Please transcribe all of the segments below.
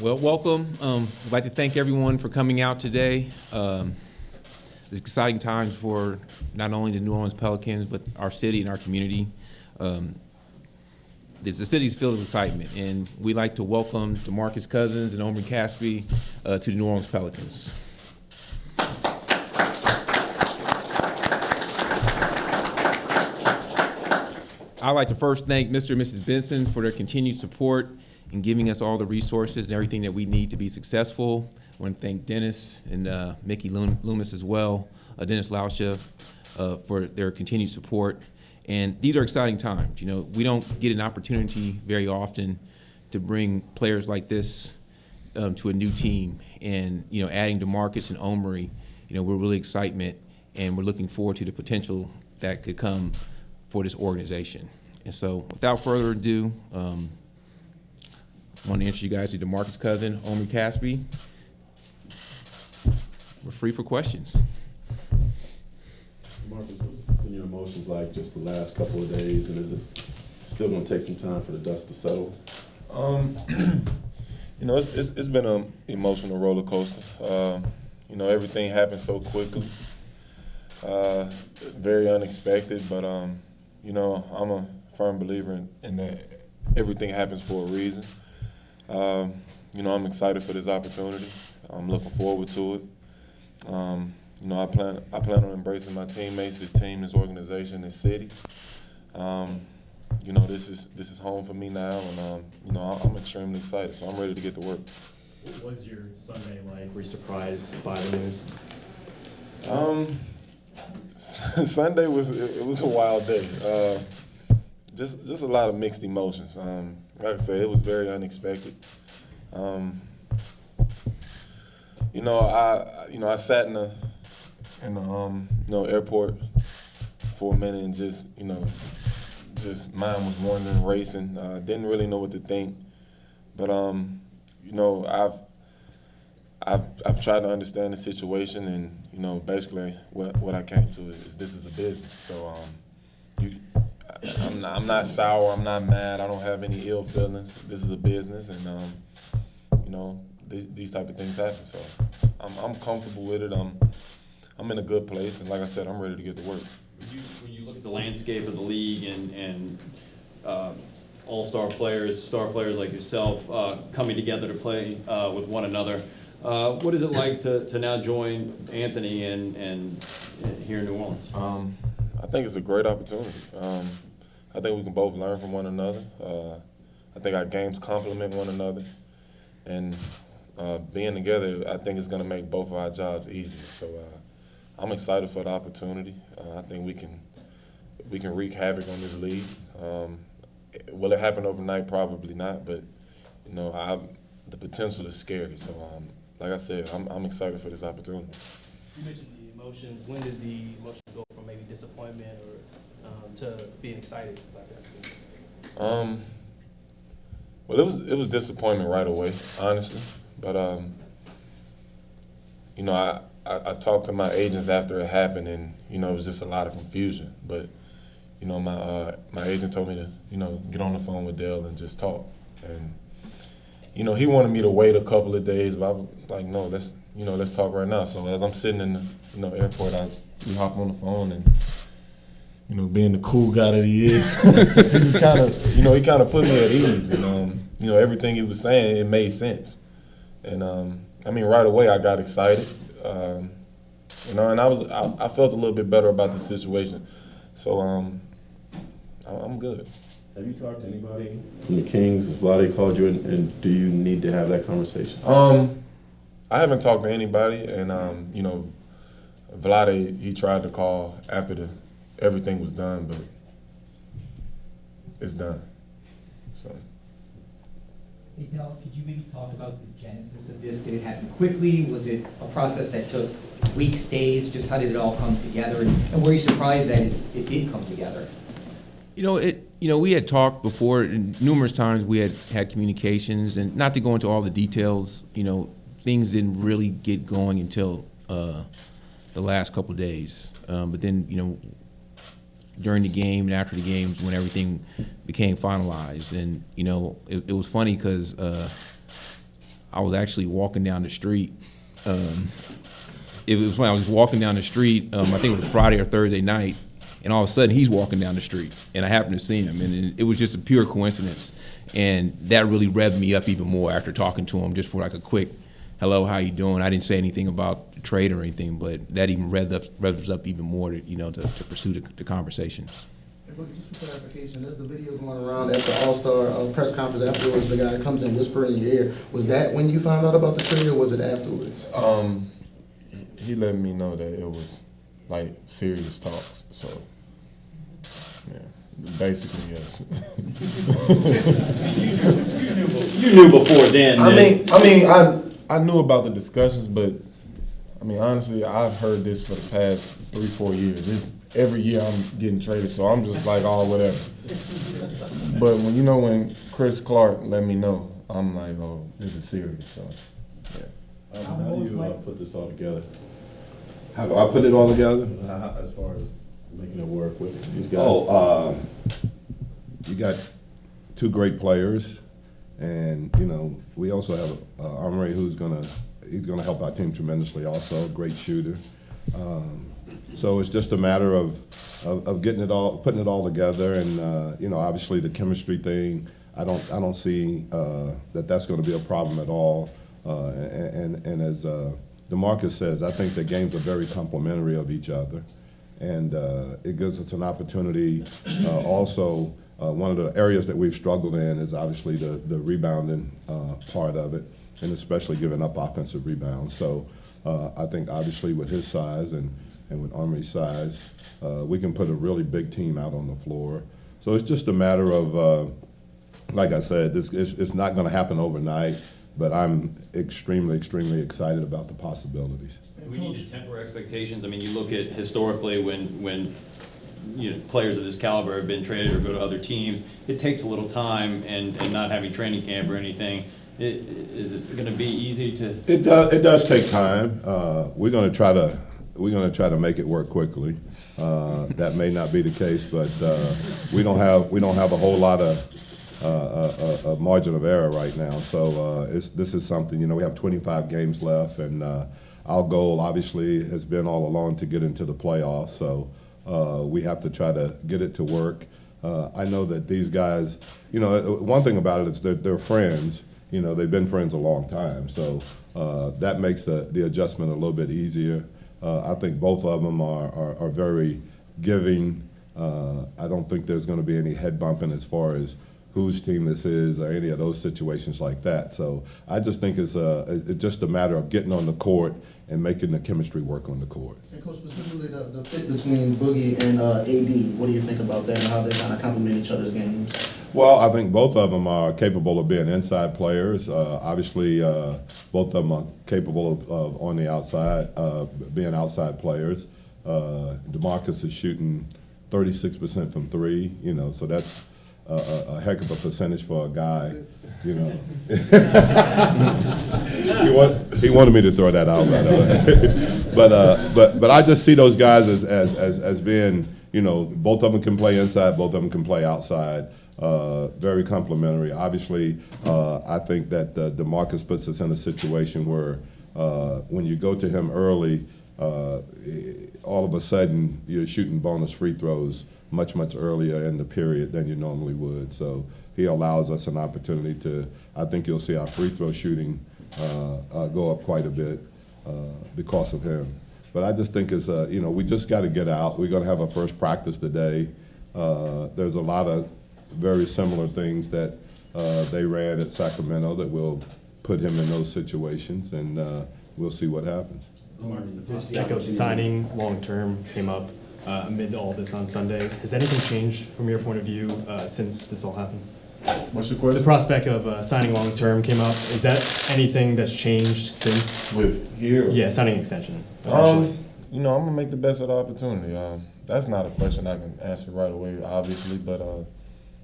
Well, welcome. I'd like to thank everyone for coming out today. It's exciting times for not only the New Orleans Pelicans, but our city and our community. The city's filled with excitement, and we'd like to welcome DeMarcus Cousins and Omri Casspi to the New Orleans Pelicans. I'd like to first thank Mr. and Mrs. Benson for their continued support in giving us all the resources and everything that we need to be successful. I want to thank Dennis and Mickey Loomis as well, Dennis Lauscha, for their continued support. And these are exciting times. You know, we don't get an opportunity very often to bring players like this to a new team. And, you know, adding DeMarcus and Omri, you know, we're really excited, and we're looking forward to the potential that could come for this organization. And so without further ado, I want to introduce you guys to DeMarcus Cousin, Omri Casspi. We're free for questions. DeMarcus, what's been your emotions like just the last couple of days, and is it still going to take some time for the dust to settle? You know, it's been an emotional roller coaster. You know, everything happened so quickly, very unexpected. But you know, I'm a firm believer in that everything happens for a reason. You know, I'm excited for this opportunity. I'm looking forward to it. You know, I plan on embracing my teammates, this team, this organization, this city. You know, this is home for me now, and you know, I'm extremely excited. So I'm ready to get to work. What was your Sunday like? Were you surprised by the news? Sunday was a wild day. Just a lot of mixed emotions. Like I said, it was very unexpected. You know, I sat in the airport for a minute and just mind was wandering, racing. Didn't really know what to think, but you know, I've tried to understand the situation, and you know, basically what I came to is this is a business. So I'm not sour. I'm not mad. I don't have any ill feelings. This is a business, and you know, these type of things happen. So I'm comfortable with it. I'm in a good place, and like I said, I'm ready to get to work. When you look at the landscape of the league and all-star players, star players like yourself coming together to play with one another, what is it like to now join Anthony and here in New Orleans? I think it's a great opportunity. I think we can both learn from one another. I think our games complement one another, and being together, I think it's going to make both of our jobs easier. So I'm excited for the opportunity. I think we can wreak havoc on this league. Will it happen overnight? Probably not, but you know, the potential is scary. So like I said, I'm excited for this opportunity. You mentioned the emotions. When did the emotions go from maybe disappointment or to being excited about that? Well, it was disappointment right away, honestly. But you know, I talked to my agents after it happened, and you know, it was just a lot of confusion. But you know, my agent told me to, you know, get on the phone with Dell and just talk. And you know, he wanted me to wait a couple of days, but I was like, no, let's talk right now. So as I'm sitting in the airport, we hop on the phone, and you know, being the cool guy that he is, he just kind of, you know, he kind of put me at ease, and you know, everything he was saying, it made sense. And I mean, right away I got excited, you know, and I felt a little bit better about the situation. So I'm good. Have you talked to anybody from the Kings? Has Vlade called you, and do you need to have that conversation? I haven't talked to anybody, and you know, Vlade, he tried to call after everything was done, but it's done. So. Hey, Dell, could you maybe talk about the genesis of this? Did it happen quickly? Was it a process that took weeks, days? Just how did it all come together? And were you surprised that it did come together? You know, we had talked before, and numerous times we had communications, and not to go into all the details, you know, things didn't really get going until the last couple of days. But then, you know, during the game and after the games, when everything became finalized, and you know, it was funny because I was actually walking down the street. It was when I was walking down the street, I think it was Friday or Thursday night, and all of a sudden he's walking down the street, and I happened to see him, and it was just a pure coincidence. And that really revved me up even more after talking to him, just for like a quick, hello, how you doing? I didn't say anything about the trade or anything, but that even revs up even more to, to pursue the conversations. Just for clarification, there's the video going around at the All-Star press conference afterwards. The guy comes in whispering in your ear. Was that when you found out about the trade, or was it afterwards? He let me know that it was like serious talks. So, yeah, basically yes. You knew before then. I knew about the discussions, but I mean, honestly, I've heard this for the past 3-4 years. Every year I'm getting traded, so I'm just like, oh, whatever. But when Chris Clark let me know, I'm like, oh, this is serious. So, yeah. How do you put this all together? How do I put it all together? As far as making it work with these guys? You got two great players, and we also have Omri, who's he's gonna help our team tremendously. Also, great shooter. So it's just a matter of getting it all, putting it all together, and obviously the chemistry thing. I don't see that's going to be a problem at all. And as DeMarcus says, I think the games are very complementary of each other, and it gives us an opportunity. Also, one of the areas that we've struggled in is obviously the rebounding part of it, and especially giving up offensive rebounds. So I think obviously with his size and with Omri's size, we can put a really big team out on the floor. So it's just a matter of, like I said, it's not going to happen overnight, but I'm extremely, extremely excited about the possibilities. We need to temper expectations. I mean, you look at historically when players of this caliber have been traded or go to other teams, it takes a little time, and not having training camp or anything. Is it going to be easy to? It does take time. We're going to try to make it work quickly. That may not be the case, but we don't have a whole lot of margin of error right now. So this is something. We have 25 games left, and our goal obviously has been all along to get into the playoffs. So we have to try to get it to work. I know that these guys. One thing about it is they're friends. They've been friends a long time, so that makes the adjustment a little bit easier. I think both of them are very giving. I don't think there's going to be any head bumping as far as whose team this is or any of those situations like that. So I just think it's just a matter of getting on the court and making the chemistry work on the court. And Coach, specifically the fit between Boogie and AD, what do you think about that and how they kind of complement each other's games? Well, I think both of them are capable of being inside players. Obviously, both of them are capable of on the outside, being outside players. DeMarcus is shooting 36% from three, so that's a heck of a percentage for a guy, He wanted me to throw that out, but I just see those guys as being, both of them can play inside, both of them can play outside. Very complimentary. Obviously, I think that DeMarcus puts us in a situation where when you go to him early, all of a sudden you're shooting bonus free throws much earlier in the period than you normally would. So he allows us an opportunity to, I think you'll see our free throw shooting go up quite a bit because of him. But I just think it's, we just got to get out. We're going to have our first practice today. There's a lot of very similar things that they ran at Sacramento that will put him in those situations, and we'll see what happens. The topic of signing long-term came up amid all this on Sunday. Has anything changed from your point of view since this all happened? What's your question? The prospect of signing long-term came up. Is that anything that's changed since? With here? Yeah, signing extension. I'm gonna make the best of the opportunity. That's not a question I can answer right away, obviously, but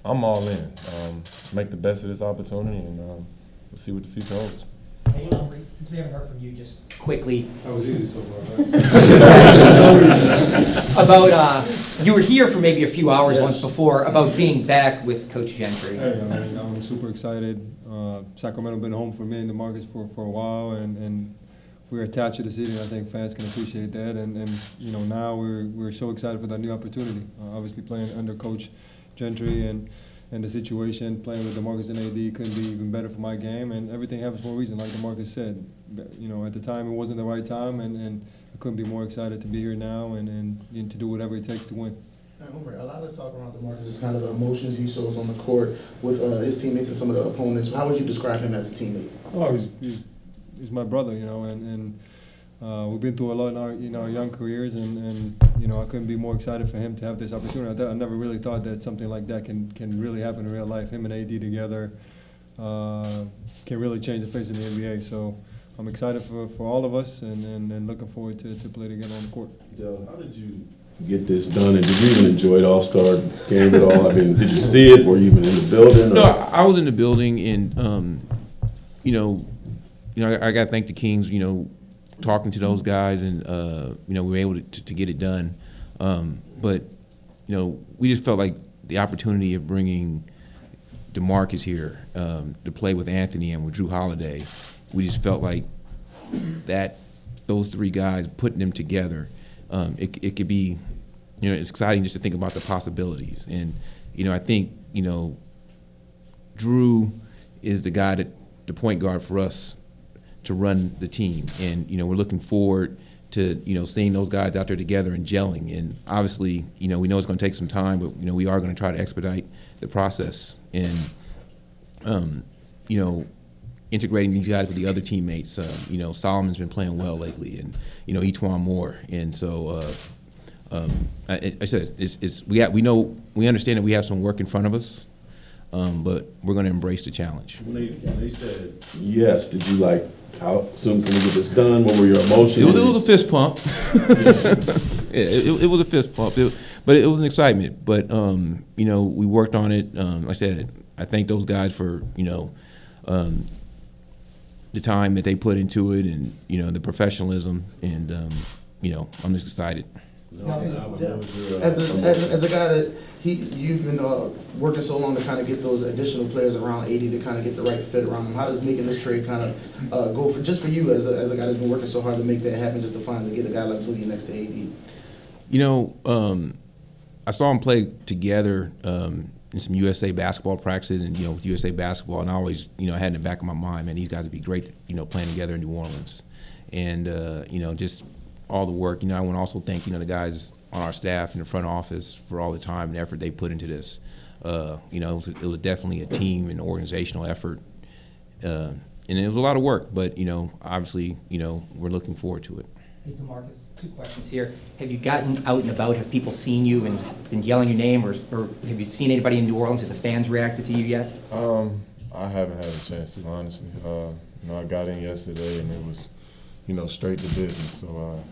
I'm all in. Make the best of this opportunity, and we'll see what the future holds. Hey, Omri, Since we haven't heard from you, just quickly. That was easy so far, right? About, you were here for maybe a few hours once before, about being back with Coach Gentry. Hey, I'm super excited. Sacramento been home for me and DeMarcus for a while, and we're attached to the city, and I think fans can appreciate that. And you know, now we're so excited for that new opportunity. Obviously playing under Coach Gentry and the situation, playing with DeMarcus and AD couldn't be even better for my game, and everything happens for a reason, like DeMarcus said. You know, at the time it wasn't the right time, and I couldn't be more excited to be here now and to do whatever it takes to win. Omri, a lot of talk around DeMarcus is kind of the emotions he shows on the court with his teammates and some of the opponents. How would you describe him as a teammate? Oh, he's my brother, you know, and we've been through a lot in our young careers, and you know, I couldn't be more excited for him to have this opportunity. I never really thought that something like that can really happen in real life. Him and AD together can really change the face of the NBA. So I'm excited for all of us, and looking forward to play together on the court. Dell, how did you get this done, and did you even enjoy the All-Star game at all? I mean, did you see it? Were you even in the building? No, I was in the building, and you know, I got to thank the Kings. You know, talking to those guys, and you know, we were able to get it done. But you know, we just felt like the opportunity of bringing DeMarcus here to play with Anthony and with Drew Holiday, we just felt like that those three guys, putting them together, it could be, you know, it's exciting just to think about the possibilities. And you know, I think, you know, Drew is the guy the point guard for us to run the team, and you know, we're looking forward to, you know, seeing those guys out there together and gelling. And obviously, you know, we know it's going to take some time, but you know, we are going to try to expedite the process, and you know, integrating these guys with the other teammates. You know, Solomon's been playing well lately, and you know, E'Twaun Moore. And so I said, we understand that we have some work in front of us, but we're going to embrace the challenge. When they said yes, did you like, how soon can we get this done? What were your emotions? It was a fist pump. It was a fist pump, but it was an excitement. But you know, we worked on it. Like I said, I thank those guys for, you know, the time that they put into it, and you know, the professionalism, and you know, I'm just excited. As a guy that you've been working so long to kind of get those additional players around AD to kind of get the right fit around him, how does making this trade kind of go for you as a guy that's been working so hard to make that happen, just to finally get a guy like Boogie next to AD? You know, I saw them play together in some USA basketball practices, and you know, with USA basketball, and I always, you know, had in the back of my mind, man, these guys would be great, you know, playing together in New Orleans. And you know, just all the work. You know, I want to also thank, you know, the guys on our staff in the front office for all the time and effort they put into this. You know, it was definitely a team and organizational effort, and it was a lot of work. But you know, obviously, you know, we're looking forward to it. Hey, DeMarcus, 2 questions here. Have you gotten out and about? Have people seen you and been yelling your name, or have you seen anybody in New Orleans? Have the fans reacted to you yet? I haven't had a chance to, honestly. You know, I got in yesterday, and it was, you know, straight to business. So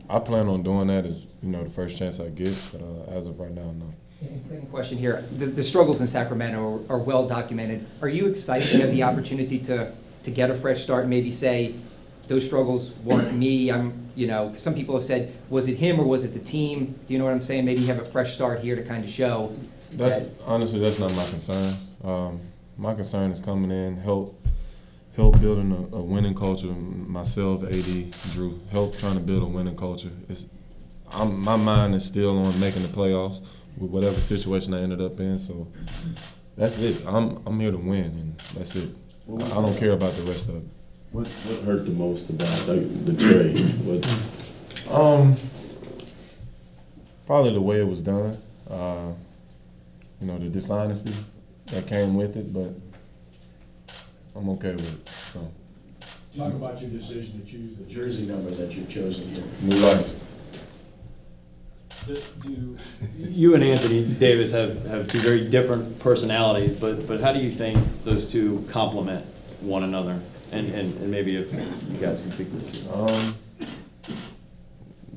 I plan on doing that as, you know, the first chance I get. But as of right now, no. And second question here: the struggles in Sacramento are well documented. Are you excited to have the opportunity to get a fresh start and maybe say, those struggles weren't me? You know, some people have said, was it him or was it the team? Do you know what I'm saying? Maybe you have a fresh start here to kind of show. Honestly, that's not my concern. My concern is coming in, help building a winning culture. Myself, AD, Drew, help trying to build a winning culture. My mind is still on making the playoffs with whatever situation I ended up in. So that's it. I'm here to win, and that's it. I don't care about the rest of it. What hurt the most about the trade? Probably the way it was done. You know, the dishonesty that came with it, but I'm okay with it. So. Talk about your decision to choose the jersey number that you've chosen here. New life. You and Anthony Davis have two very different personalities, but how do you think those two complement one another? And maybe if you guys can speak to this.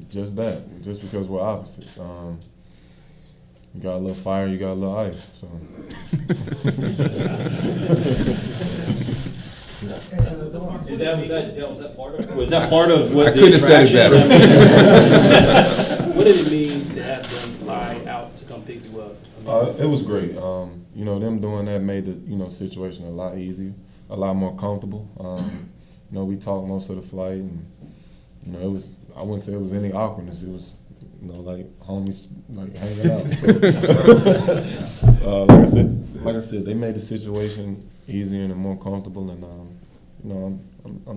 Just that. Just because we're opposites. You got a little fire, you got a little ice. So. Was that part of what I the couldn't have said it attraction- better. What did it mean to have them fly out to come pick you up? It was great. You know, them doing that made the situation a lot easier, a lot more comfortable. You know, we talked most of the flight, and it was, I wouldn't say it was any awkwardness. It was, like homies like hanging out. So, like I said, they made the situation easier and more comfortable, and I'm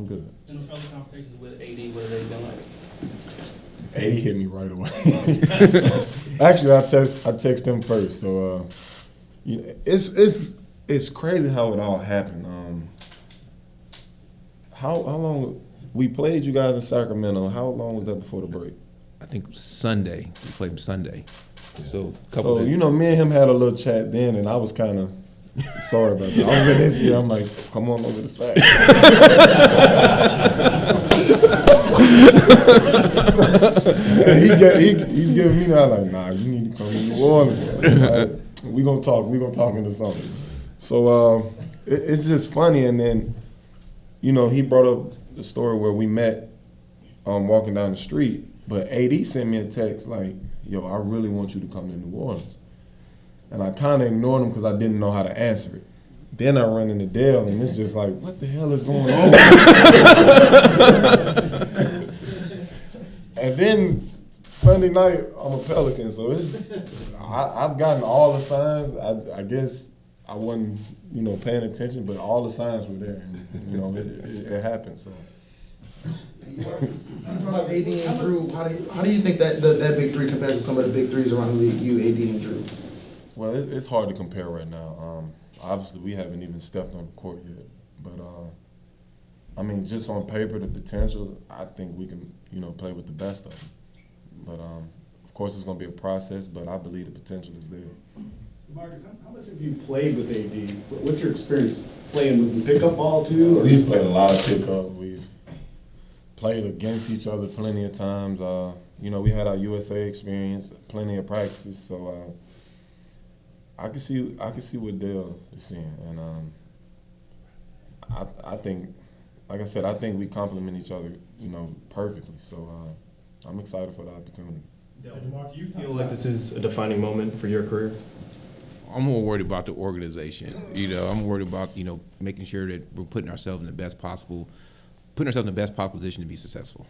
good. In those early conversations with AD, what have they been like? AD hit me right away. Actually, I text him first. So it's crazy how it all happened. How long we played you guys in Sacramento? How long was that before the break? I think Sunday. We played Sunday. So, So me and him had a little chat then, and I was kind of sorry about that. I was in his ear. I'm like, come on over the side. He's giving me that like, nah, you need to come to New Orleans. Right? We gonna talk into something. So it's just funny, and then he brought up the story where we met walking down the street, but AD sent me a text like, yo, I really want you to come to New Orleans. And I kind of ignored him because I didn't know how to answer it. Then I run into Dell, and it's just like, what the hell is going on? And then Sunday night, I'm a Pelican, so I've gotten all the signs. I guess I wasn't, paying attention, but all the signs were there, and it happened. So. AD and Drew, how do you think that big three compares to some of the big threes around the league? You, AD, and Drew. Well, it's hard to compare right now. Obviously, we haven't even stepped on the court yet, but I mean, just on paper, the potential, I think we can, play with the best of them. But of course, it's going to be a process, but I believe the potential is there. DeMarcus, how much have you played with AD? What's your experience playing with him? Pickup ball too? Or? We've played a lot of pickup. We've played against each other plenty of times. We had our USA experience, plenty of practices, so I can see what Dell is seeing, and I think, like I said, I think we complement each other, perfectly. So I'm excited for the opportunity. DeMarcus, do you feel like this is a defining moment for your career? I'm more worried about the organization. I'm worried about, making sure that we're putting ourselves in the best possible position to be successful.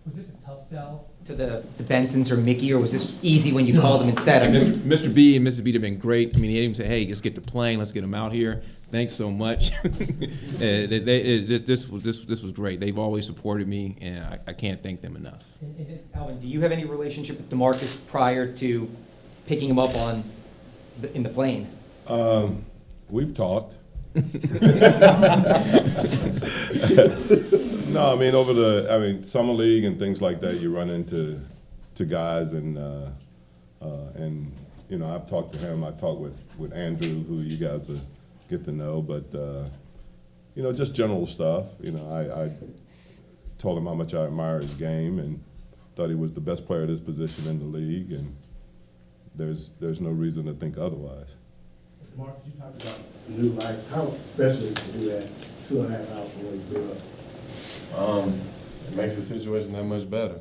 Was this a tough sell to the Bensons or Mickey, or was this easy when you called them instead? Mr. B and Mr. B have been great. I mean, he didn't say, hey, let's get the plane, let's get them out here. Thanks so much. This was great. They've always supported me, and I can't thank them enough. Alvin, do you have any relationship with DeMarcus prior to picking him up in the plane? We've talked. No, I mean summer league and things like that. You run into guys, and I've talked to him. I talked with Andrew, who you guys get to know, but just general stuff. I told him how much I admire his game and thought he was the best player at his position in the league, and there's no reason to think otherwise. Mark, you talked about new life. How special is it to do that 2.5 hours from where you grew up? It makes the situation that much better.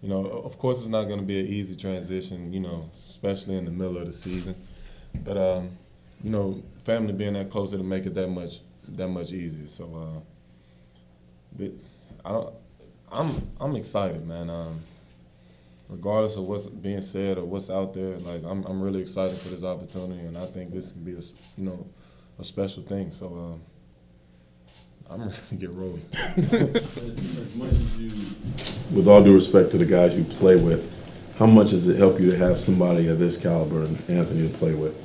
Of course, it's not going to be an easy transition, especially in the middle of the season. But family being that close, it'll make it that much easier. So, I'm excited, man. Regardless of what's being said or what's out there, like I'm really excited for this opportunity, and I think this can be a special thing. So I'm ready to get rolling. As much as you, with all due respect to the guys you play with, how much does it help you to have somebody of this caliber and Anthony to play with?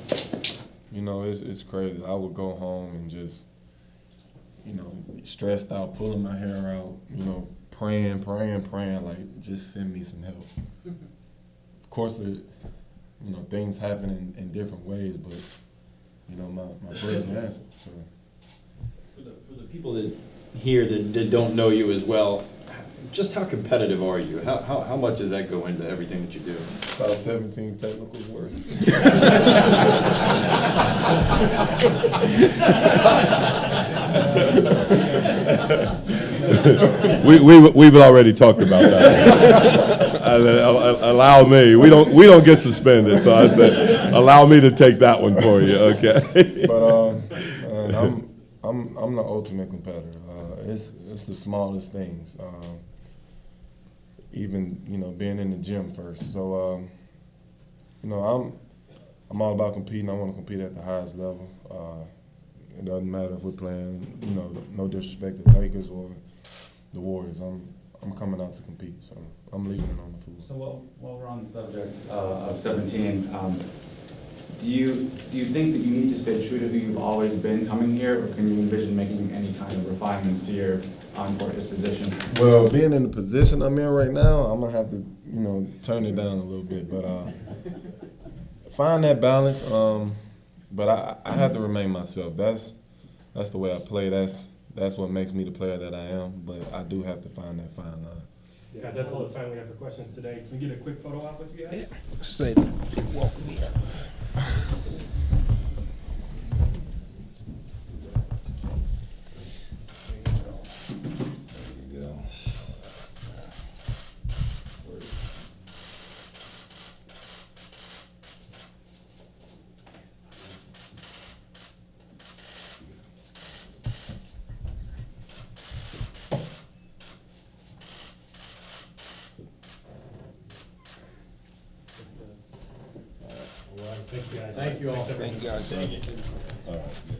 It's crazy. I would go home and just, stressed out, pulling my hair out, praying, like, just send me some help. Of course, things happen in different ways, but, my prayers are answered. So. For the people that don't know you as well, just how competitive are you? How much does that go into everything that you do? About 17 technicals worth. We've already talked about that. Allow me. We don't get suspended, so I said, allow me to take that one for you. Okay. But man, I'm the ultimate competitor. It's the smallest things. Even being in the gym first. So I'm all about competing. I want to compete at the highest level. It doesn't matter if we're playing, no disrespect to the Lakers or the Warriors. I'm coming out to compete, so I'm leaving it on the floor. So while we're on the subject of 17, do you think that you need to stay true to who you've always been coming here, or can you envision making any kind of refinements to your on-court disposition? Well, being in the position I'm in right now, I'm gonna have to turn it down a little bit, but find that balance. But I have to remain myself. That's the way I play. That's what makes me the player that I am. But I do have to find that fine line. Guys, that's all the time we have for questions today. Can we get a quick photo op with you guys? Say, welcome here. Thank you guys. Thank you all. Thank you guys. All right.